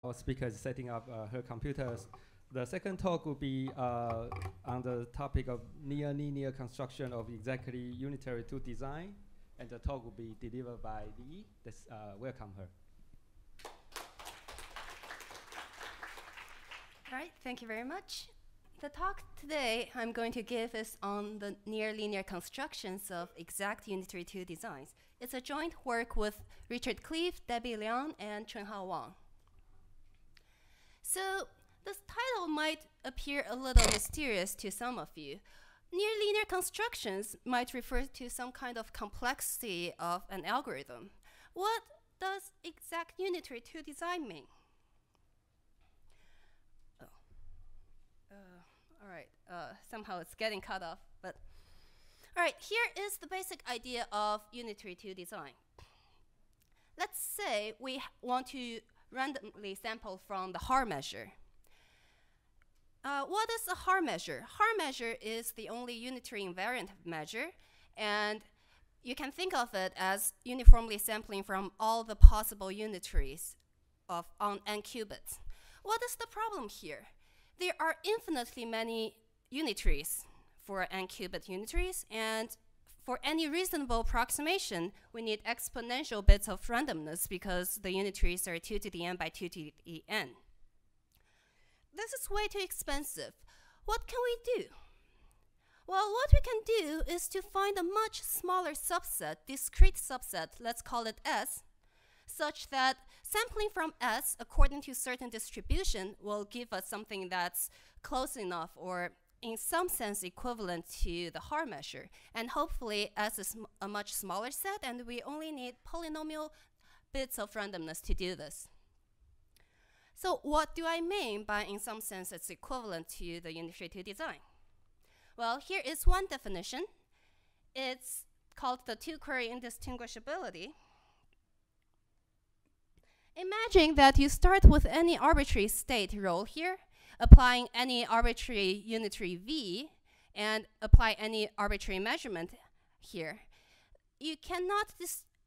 our speaker is setting up her computers. The second talk will be on the topic of near linear construction of exactly unitary 2 design. And the talk will be delivered by Li. Let's welcome her. All right, thank you very much. The talk today I'm going to give is on the near linear constructions of exact unitary 2 designs. It's a joint work with Richard Cleve, Debbie Leung, and Chunhao Wang. So this title might appear a little mysterious to some of you. Near linear constructions might refer to some kind of complexity of an algorithm. What does exact unitary 2 design mean? All right, somehow it's getting cut off, but all right, here is the basic idea of unitary 2 design. Let's say we want to randomly sample from the Haar measure. What is a Haar measure? Haar measure is the only unitary invariant measure, and you can think of it as uniformly sampling from all the possible unitaries on n qubits. What is the problem here? There are infinitely many unitaries for n qubit unitaries, and for any reasonable approximation, we need exponential bits of randomness because the unitaries are 2 to the n by 2 to the n. This is way too expensive. What can we do? Well, what we can do is to find a much smaller subset, discrete subset, let's call it S, such that sampling from S according to certain distribution will give us something that's close enough or in some sense equivalent to the Haar measure. And hopefully S is a much smaller set, and we only need polynomial bits of randomness to do this. So what do I mean by in some sense it's equivalent to the unitary 2 design? Well, here is one definition. It's called the 2-query indistinguishability. Imagine that you start with any arbitrary state rho here, applying any arbitrary unitary V, and apply any arbitrary measurement here. You cannot,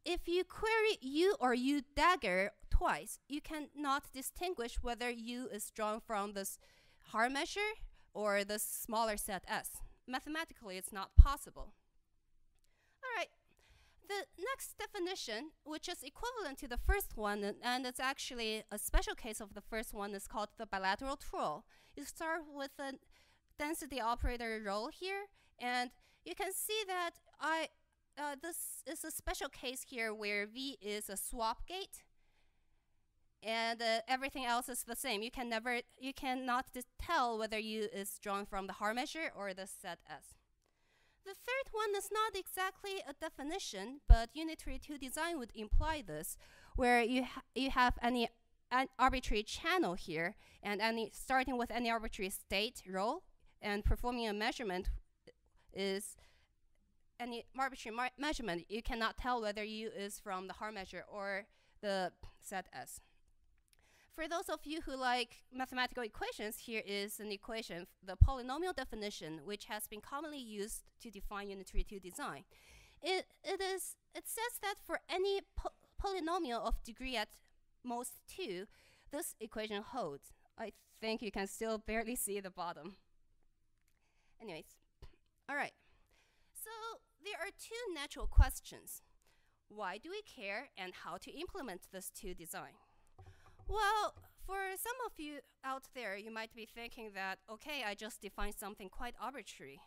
if you query U or U dagger twice, you cannot distinguish whether U is drawn from this Haar measure or this smaller set S. Mathematically, it's not possible. All right. The next definition, which is equivalent to the first one, and it's actually a special case of the first one, is called the bilateral troll. You start with a density operator rho here, and you can see that this is a special case here where V is a swap gate, and everything else is the same. You cannot tell whether U is drawn from the Haar measure or the set S. The third one is not exactly a definition, but unitary 2 design would imply this, where you have an arbitrary channel here, and starting with any arbitrary state rho, and performing a measurement is any arbitrary measurement. You cannot tell whether U is from the Haar measure or the set S. For those of you who like mathematical equations, here is an equation, the polynomial definition, which has been commonly used to define unitary 2 design. It says that for any polynomial of degree at most 2, this equation holds. I think you can still barely see the bottom. Anyways, all right. So there are 2 natural questions. Why do we care, and how to implement this 2 design? Well, for some of you out there, you might be thinking that, okay, I just defined something quite arbitrary.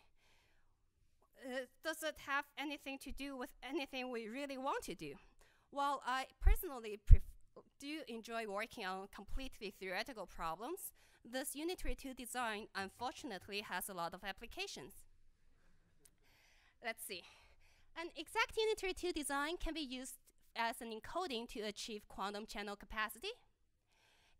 Does it have anything to do with anything we really want to do? While I personally do enjoy working on completely theoretical problems, this unitary 2 design unfortunately has a lot of applications. Let's see. An exact unitary 2 design can be used as an encoding to achieve quantum channel capacity.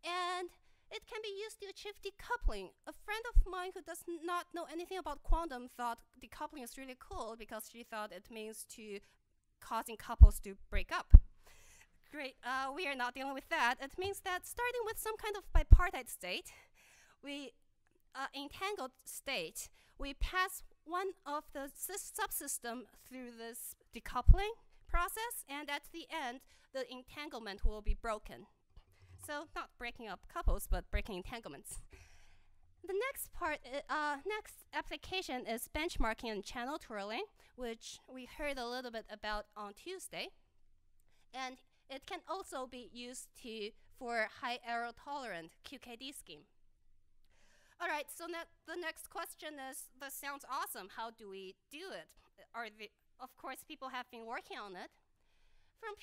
And it can be used to achieve decoupling. A friend of mine who does not know anything about quantum thought decoupling is really cool because she thought it means to causing couples to break up. Great, we are not dealing with that. It means that starting with some kind of bipartite state, entangled state, we pass one of the subsystem through this decoupling process, and at the end, the entanglement will be broken. So not breaking up couples, but breaking entanglements. The next part, next application is benchmarking and channel twirling, which we heard a little bit about on Tuesday. And it can also be used for high error tolerant QKD scheme. All right, so the next question is, this sounds awesome. How do we do it? Of course, people have been working on it. From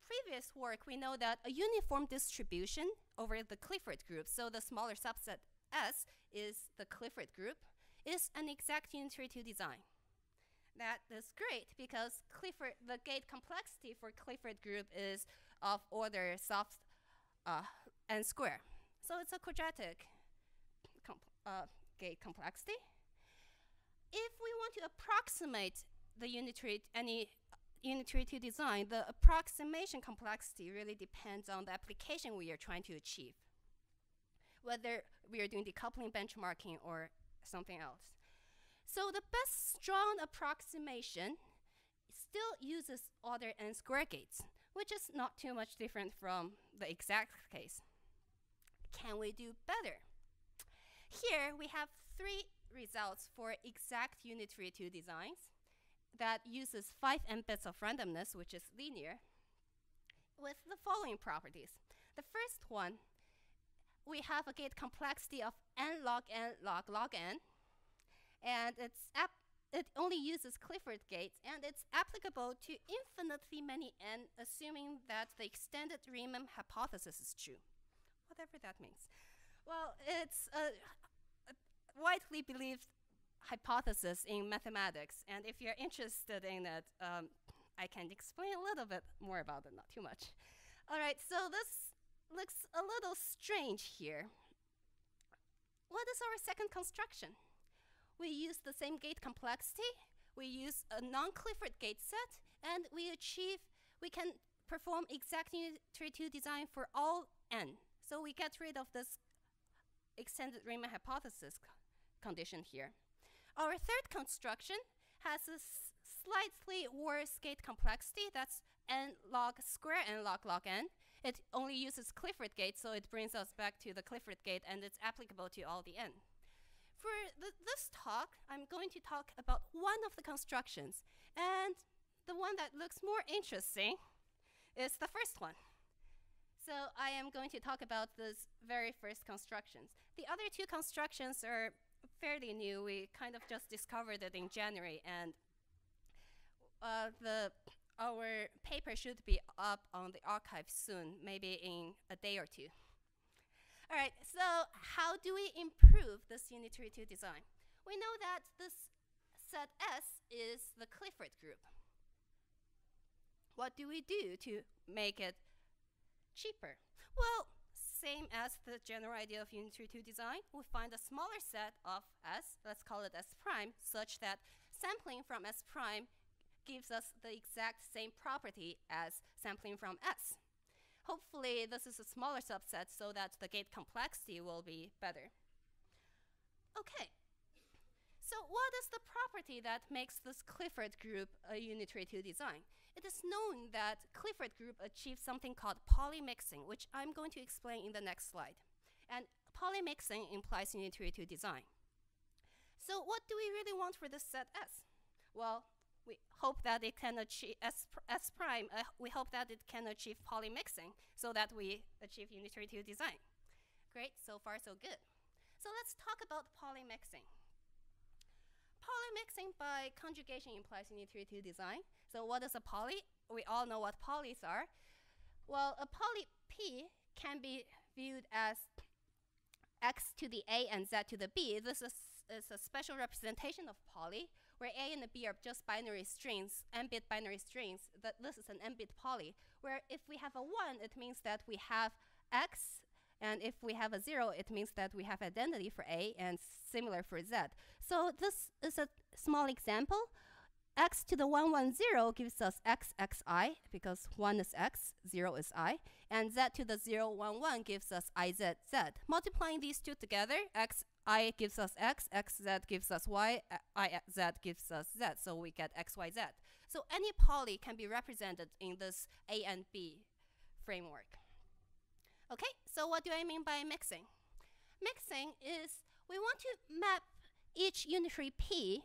previous work, we know that a uniform distribution over the Clifford group, so the smaller subset S is the Clifford group, is an exact unitary to design. That is great because the gate complexity for Clifford group is of order soft n square. So it's a quadratic gate complexity. If we want to approximate the any unitary to design, the approximation complexity really depends on the application we are trying to achieve, whether we are doing decoupling benchmarking or something else. So the best strong approximation still uses order n square gates, which is not too much different from the exact case. Can we do better? Here we have 3 results for exact unitary to designs that uses 5n bits of randomness, which is linear, with the following properties. The first one, we have a gate complexity of n log n log log n, and it only uses Clifford gates, and it's applicable to infinitely many n, assuming that the extended Riemann hypothesis is true, whatever that means. Well, it's a widely believed hypothesis in mathematics, and if you're interested in it, I can explain a little bit more about it, not too much. All right, so this looks a little strange here. What is our second construction? We use the same gate complexity, we use a non-Clifford gate set, and we can perform exact unitary to design for all n. So we get rid of this extended Riemann hypothesis condition here. Our third construction has a slightly worse gate complexity. That's n log square n log log n. It only uses Clifford gate, so it brings us back to the Clifford gate, and it's applicable to all the n. For this talk, I'm going to talk about one of the constructions, and the one that looks more interesting is the first one. So I am going to talk about this very first constructions. The other 2 constructions are fairly new. We kind of just discovered it in January, and our paper should be up on the archive soon, maybe in a day or 2. All right, so how do we improve this unitary to design? We know that this set S is the Clifford group. What do we do to make it cheaper? Well, same as the general idea of unitary to design, we find a smaller set of S, let's call it S prime, such that sampling from S prime gives us the exact same property as sampling from S. Hopefully, this is a smaller subset so that the gate complexity will be better. Okay, so what is the property that makes this Clifford group a unitary to design? It is known that Clifford group achieves something called polymixing, which I'm going to explain in the next slide. And polymixing implies unitary to design. So what do we really want for this set S? Well, we hope that it can achieve S prime. We hope that it can achieve polymixing so that we achieve unitary to design. Great, so far so good. So let's talk about polymixing. Polymixing by conjugation implies unitary to design. So what is a poly? We all know what polys are. Well, a poly P can be viewed as x to the a and z to the b. This is a special representation of poly, where a and b are just binary strings, n-bit binary strings. This is an n-bit poly, where if we have a 1, it means that we have x, and if we have a 0, it means that we have identity for a, and similar for z. So this is a small example. X to the 110 gives us xxi, because 1 is x, 0 is I, and z to the 011 gives us izz. Multiplying these two together, xi gives us x, xz gives us y, iz gives us z, so we get xyz. So any poly can be represented in this A and B framework. Okay, so what do I mean by mixing? Mixing is we want to map each unitary P,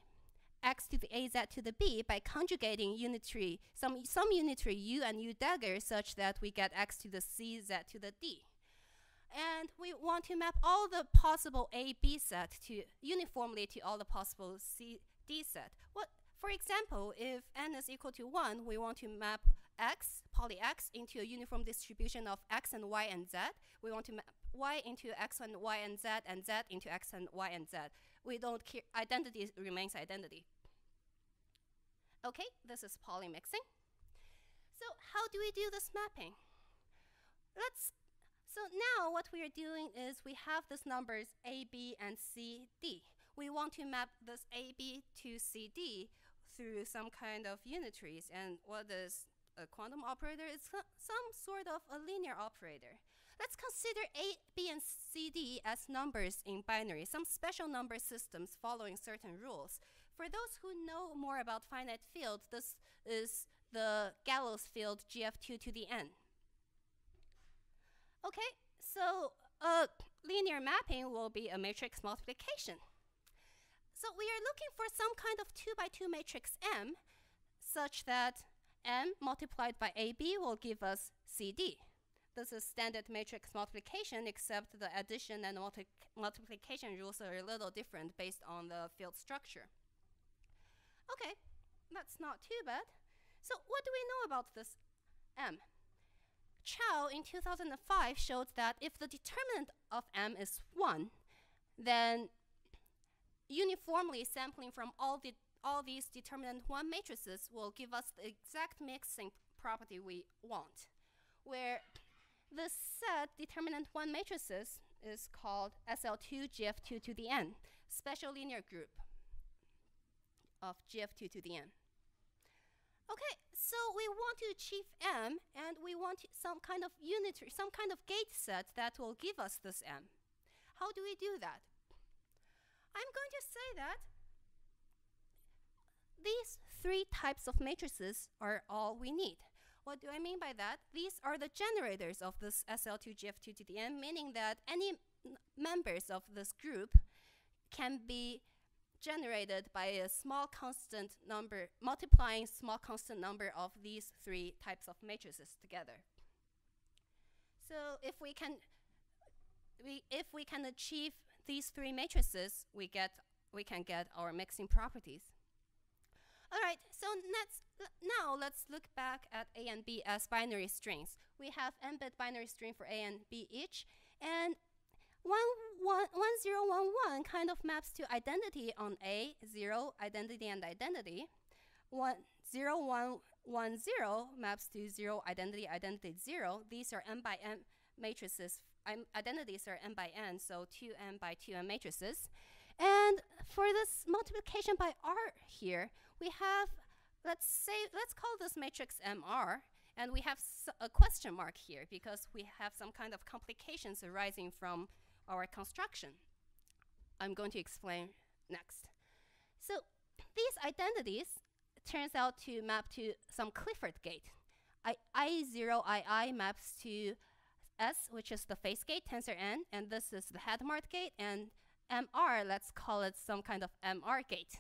x to the a, z to the b, by conjugating unitary, some unitary u and u dagger such that we get x to the c, z to the d. And we want to map all the possible A, B set to uniformly to all the possible C, D set. For example, if n is equal to 1, we want to map x, poly x, into a uniform distribution of x and y and z. We want to map y into x and y and z into x and y and z. We don't care, identity remains identity. Okay, this is poly mixing. So how do we do this mapping? So now what we are doing is we have these numbers a, b, and c, d. We want to map this a, b to c, d through some kind of unitaries. And what is a quantum operator? It's some sort of a linear operator. Let's consider a, b, and c, d as numbers in binary, some special number systems following certain rules. For those who know more about finite fields, this is the Gallows field GF2 to the n. Okay, so linear mapping will be a matrix multiplication. So we are looking for some kind of 2 by 2 matrix M such that M multiplied by AB will give us CD. This is standard matrix multiplication, except the addition and multiplication rules are a little different based on the field structure. Okay, that's not too bad. So what do we know about this M? Chao in 2005 showed that if the determinant of M is 1, then uniformly sampling from all these determinant 1 matrices will give us the exact mixing property we want, where the set determinant 1 matrices is called SL2 GF2 to the n, special linear group of GF2 to the n. Okay, so we want to achieve M, and we want some kind of unitary, some kind of gate set that will give us this M. How do we do that? I'm going to say that these 3 types of matrices are all we need. What do I mean by that? These are the generators of this SL2 GF2 to the n, meaning that any members of this group can be generated by a small constant number, multiplying small constant number of these 3 types of matrices together. So if we can achieve these 3 matrices, we can get our mixing properties. All right, so now let's look back at A and B as binary strings. We have n-bit binary string for A and B each, and 1011 kind of maps to identity on A, 0, identity and identity. 0110 maps to 0, identity, identity, 0. These are n by n matrices. Identities are n by n, so 2n by 2n matrices. And for this multiplication by R here, we have, let's call this matrix MR, and we have a question mark here because we have some kind of complications arising from our construction. I'm going to explain next. So these identities turns out to map to some Clifford gate. I0II maps to S, which is the phase gate, tensor n, and this is the Hadamard gate, and MR, let's call it some kind of MR gate.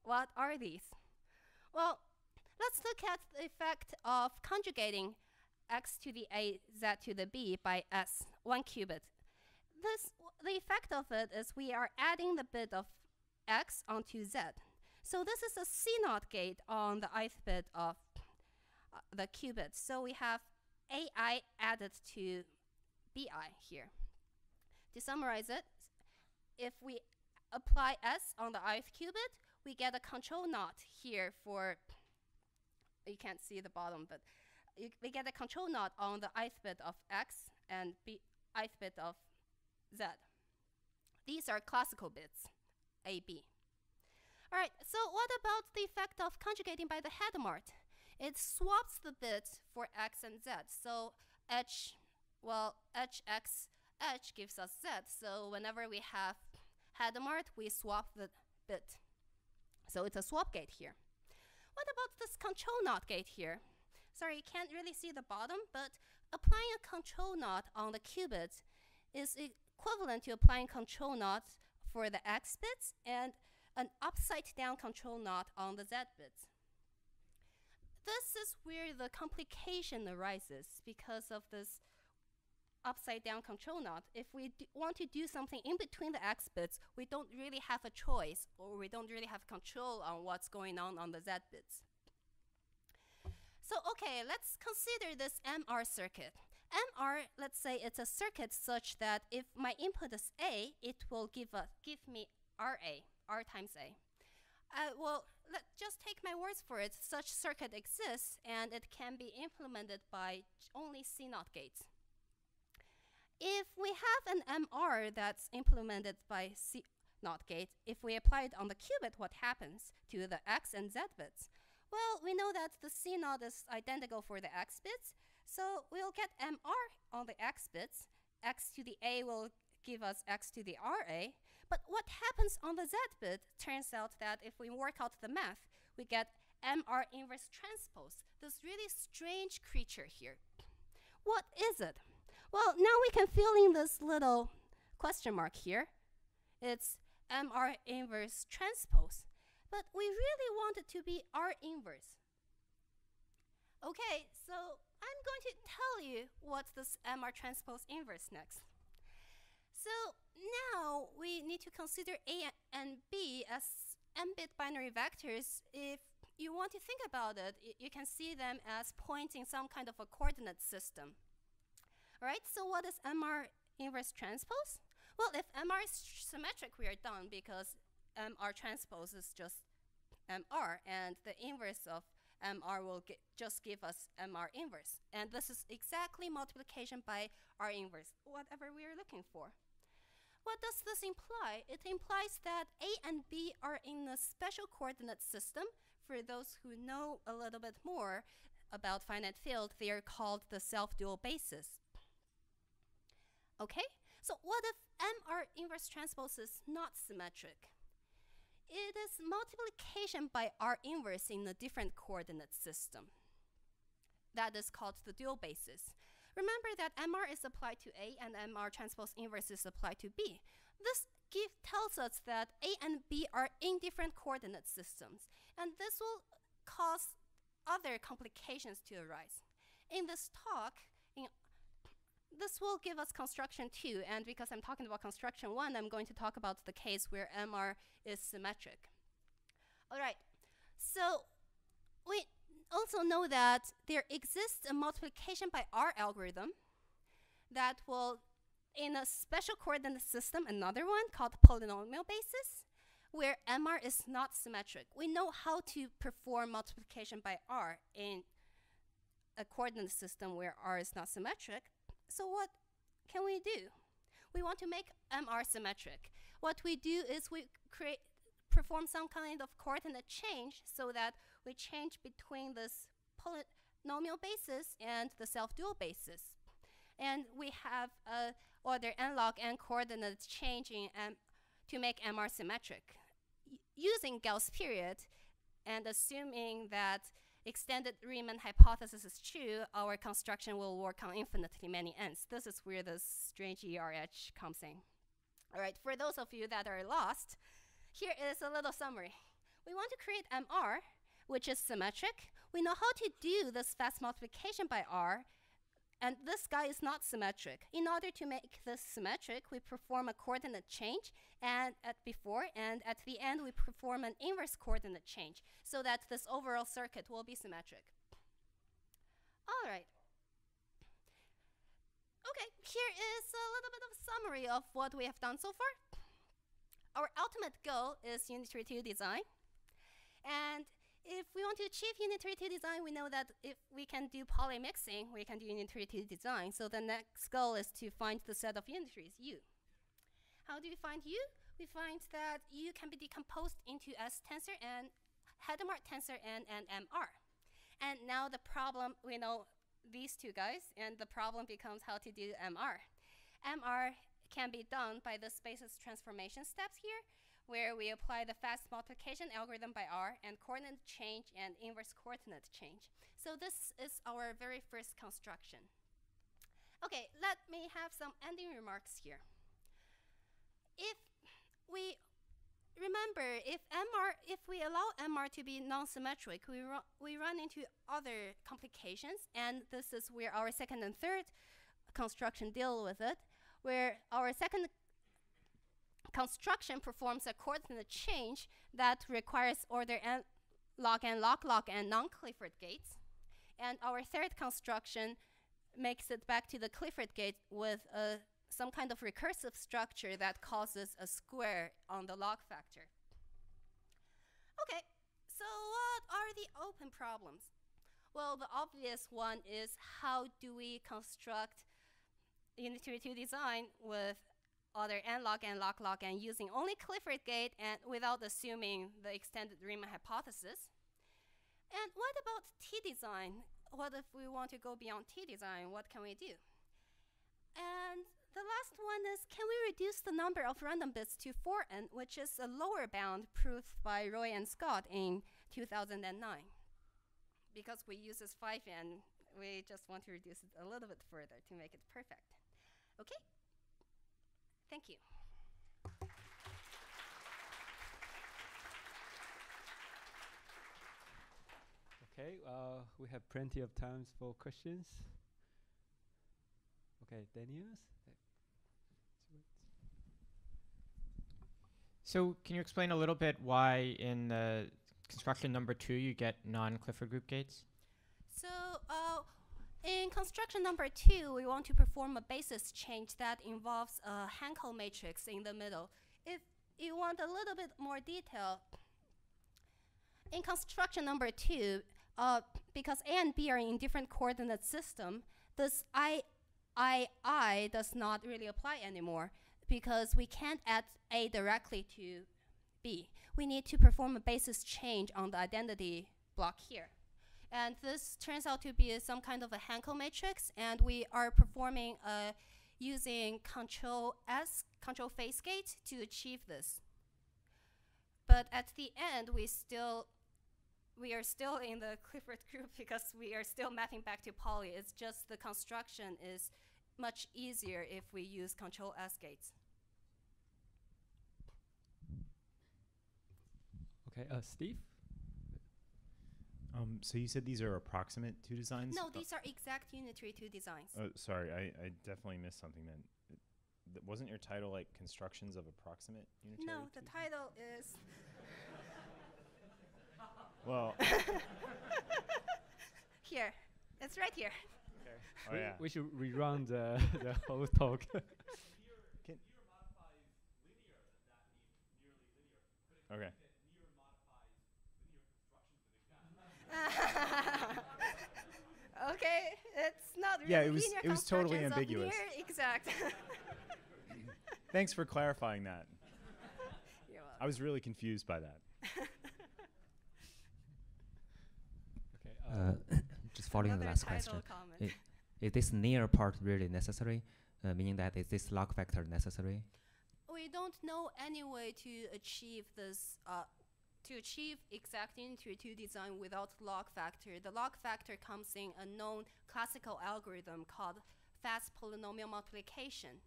What are these? Well, let's look at the effect of conjugating x to the a, z to the b by s, 1 qubit. The effect of it is we are adding the bit of x onto z. So this is a C0 gate on the ith bit of the qubit. So we have AI added to BI here. To summarize it, if we apply S on the ith qubit, we get a control knot here for, you can't see the bottom, but we get a control knot on the ith bit of X and ith bit of Z. These are classical bits, A, B. All right, so what about the effect of conjugating by the Hadamard? It swaps the bits for X and Z. So H, gives us Z. So whenever we have Hadamard, we swap the bit. So it's a swap gate here. What about this control knot gate here? Sorry, you can't really see the bottom, but applying a control knot on the qubit is equivalent to applying control knots for the x bits and an upside down control knot on the z bits. This is where the complication arises because of this upside down control knot. If we want to do something in between the x bits, we don't really have a choice, or we don't really have control on what's going on the z bits. So okay, let's consider this MR circuit. MR, let's say it's a circuit such that if my input is A, it will give me RA, R times A. Well, let's just take my words for it. Such circuit exists, and it can be implemented by only C0 gates. If we have an MR that's implemented by C0 gate, if we apply it on the qubit, what happens to the x and z bits? Well, we know that the C0 is identical for the x bits, so we'll get MR on the x bits. X to the A will give us x to the RA. But what happens on the z bit turns out that if we work out the math, we get MR inverse transpose, this really strange creature here. What is it? Well, now we can fill in this little question mark here. It's MR inverse transpose. But we really want it to be R inverse. Okay, so I'm going to tell you what's this MR transpose inverse next. So now we need to consider A and B as m-bit binary vectors. If you want to think about it, you can see them as pointing some kind of a coordinate system. All right, so what is MR inverse transpose? Well, if MR is symmetric, we are done because MR transpose is just MR, and the inverse of MR will just give us MR inverse. And this is exactly multiplication by R inverse, whatever we are looking for. What does this imply? It implies that A and B are in a special coordinate system. For those who know a little bit more about finite field, they are called the self-dual bases. Okay, so what if MR inverse transpose is not symmetric? It is multiplication by R inverse in a different coordinate system. That is called the dual basis. Remember that MR is applied to A and MR transpose inverse is applied to B. This tells us that A and B are in different coordinate systems, and this will cause other complications to arise. In this talk, this will give us construction 2, and because I'm talking about construction 1, I'm going to talk about the case where MR is symmetric. All right, so we also know that there exists a multiplication by R algorithm that will, in a special coordinate system, another one called polynomial basis, where MR is not symmetric. We know how to perform multiplication by R in a coordinate system where R is not symmetric. So what can we do? We want to make MR symmetric. What we do is we perform some kind of coordinate change so that we change between this polynomial basis and the self-dual basis. And we have order n log n coordinate changing to make MR symmetric. Using Gauss period and assuming that extended Riemann hypothesis is true, our construction will work on infinitely many n's. This is where this strange ERH comes in. All right, for those of you that are lost, here is a little summary. We want to create MR, which is symmetric. We know how to do this fast multiplication by R, and this guy is not symmetric. In order to make this symmetric, we perform a coordinate change and at the end we perform an inverse coordinate change so that this overall circuit will be symmetric. All right. Okay, here is a little bit of a summary of what we have done so far. Our ultimate goal is unitary 2 design. And if we want to achieve unitary 2 design, we know that if we can do polymixing, we can do unitary 2 design. So the next goal is to find the set of unitaries, U. How do we find U? We find that U can be decomposed into S tensor and Hadamard tensor and MR. And now the problem, we know these two guys, and the problem becomes how to do MR. MR can be done by the basis transformation steps here, where we apply the fast multiplication algorithm by R and coordinate change and inverse coordinate change. So this is our very first construction. Okay, let me have some ending remarks here. If we remember, if we allow MR to be non-symmetric, we run into other complications, and this is where our second and third construction deal with it, where our second construction performs a coordinate change that requires order n log n log log n non-Clifford gates, and our third construction makes it back to the Clifford gate with some kind of recursive structure that causes a square on the log factor. Okay, so what are the open problems? Well, the obvious one is, how do we construct unitary 2 design with order n log n log log n using only Clifford gate and without assuming the extended Riemann hypothesis? And what about T design? What if we want to go beyond T design? What can we do? And the last one is, can we reduce the number of random bits to 4n, which is a lower bound proved by Roy and Scott in 2009? Because we use this 5n, we just want to reduce it a little bit further to make it perfect. Okay? Thank you. Okay, we have plenty of time for questions. Okay, Daniels? So can you explain a little bit why in construction number 2 you get non-Clifford group gates? So in construction number 2, we want to perform a basis change that involves a Hankel matrix in the middle. If you want a little bit more detail, in construction number 2, because A and B are in different coordinate system, this I does not really apply anymore, because we can't add A directly to B. We need to perform a basis change on the identity block here. And this turns out to be some kind of a Hankel matrix, and we are performing using control phase gate to achieve this. But at the end, we are still in the Clifford group because we are still mapping back to poly. It's just the construction is much easier if we use control S gates. Okay, Steve? So you said these are approximate 2 designs? No, these are exact unitary 2 designs. Sorry, I definitely missed something then. Wasn't your title like Constructions of Approximate Unitary? No, the title is... Well... Here. It's right here. Okay. Oh, yeah. We should rerun the whole talk. Okay. Okay, it's not really Yeah, linear it was totally constructions of ambiguous. near exact. Thanks for clarifying that. You're welcome. I was really confused by that. Okay. Just following the Another last title question. comment. Is this near part really necessary? Meaning that is this log factor necessary? We don't know any way to achieve this, to achieve exact unitary 2 design without log factor. The log factor comes in a known classical algorithm called fast polynomial multiplication.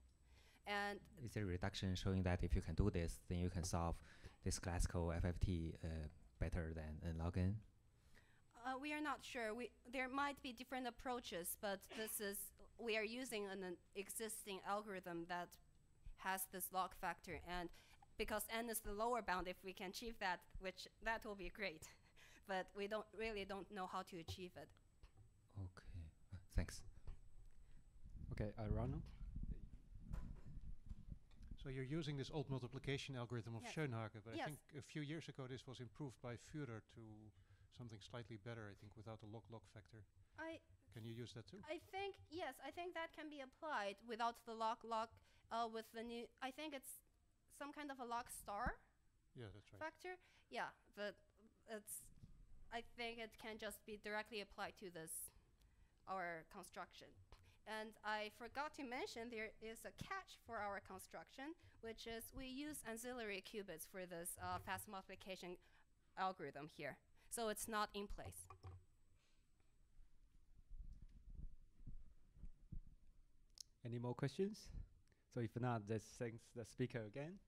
And Is there a reduction showing that if you can do this, then you can solve this classical FFT better than log n? we are not sure. There might be different approaches, but we are using an existing algorithm that has this log factor, and because n is the lower bound, if we can achieve that, that will be great. But we don't know how to achieve it. Okay, thanks. Okay, Ronald? So you're using this old multiplication algorithm of Yes. Schoenhagen, but Yes. I think a few years ago this was improved by Führer to something slightly better, I think, without a log-log factor. Can you use that too? I think, yes, I think that can be applied without the log-log, with the new, I think it's some kind of a log star Yeah, that's right. factor. Yeah, but I think it can just be directly applied to our construction. And I forgot to mention there is a catch for our construction, which is we use auxiliary qubits for this fast multiplication algorithm here. So it's not in place. Any more questions? So if not, let's thank the speaker again.